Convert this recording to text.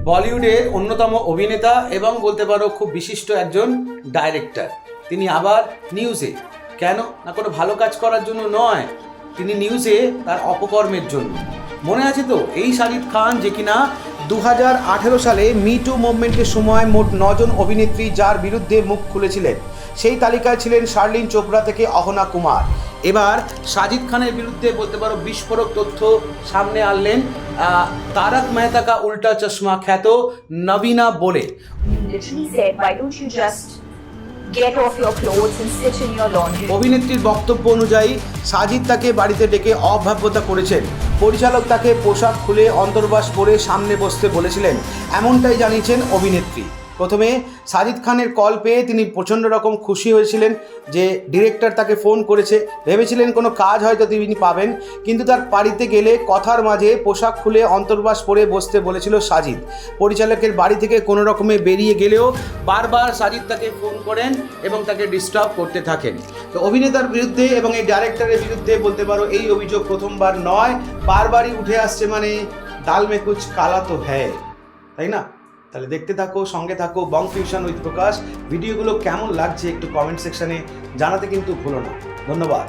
বলিউডের অন্যতম অভিনেতা এবং বলতে পারো খুব বিশিষ্ট একজন ডাইরেক্টর। তিনি আবার নিউজে, কেন না কোনো ভালো কাজ করার জন্য নয়, তিনি নিউজে তার অপকর্মের জন্য। মনে আছে তো এই শাহিদ খান যে কিনা 2018 সালে মিটু মুভমেন্টের সময় মোট 9 জন অভিনেত্রী যার বিরুদ্ধে মুখ খুলেছিলেন, সেই তালিকায় ছিলেন শার্লিন চোপড়া থেকে অহনা কুমার। এবার সাজিদ খানের বিরুদ্ধে বলতে পারো বিস্ফোরক তথ্য সামনে আনলেন তারক মেহতা কা উল্টা চশমা খ্যাত নবীনা বলে। Literally said, why don't you just get off your clothes and sit in your laundry? অভিনেত্রীর বক্তব্য অনুযায়ী সাজিদ তাকে বাড়িতে ডেকে অভব্যতা করেছেন। পরিচালক তাকে পোশাক খুলে অন্তর্বাস পরে সামনে বসতে বলেছিলেন, এমনটাই জানিয়েছেন অভিনেত্রী। প্রথমে সাজিদ খানের কল পেয়ে তিনি প্রচণ্ড রকম খুশি হয়েছিলেন যে ডিরেক্টর তাকে ফোন করেছে, ভেবেছিলেন কোনো কাজ হয়তো তিনি পাবেন। কিন্তু তার বাড়িতে গেলে কথার মাঝে পোশাক খুলে অন্তর্বাস পরে বসতে বলেছিল সাজিদ। পরিচালকের বাড়ি থেকে কোনো রকমে বেরিয়ে গেলেও বারবার সাজিদ তাকে ফোন করেন এবং তাকে ডিস্টার্ব করতে থাকেন। তো অভিনেতার বিরুদ্ধে এবং এই ডাইরেক্টরের বিরুদ্ধে বলতে পারো এই অভিযোগ প্রথমবার নয়, বারবারই উঠে আসছে। মানে দাল মে কুছ কালা তো হ্যায়, তাই না? তাহলে দেখতে থাকো, সঙ্গে থাকো বং ফিউশন উইথ প্রকাশ। ভিডিওগুলো কেমন লাগছে একটু কমেন্ট সেকশনে জানাতে কিন্তু ভুলো না। ধন্যবাদ।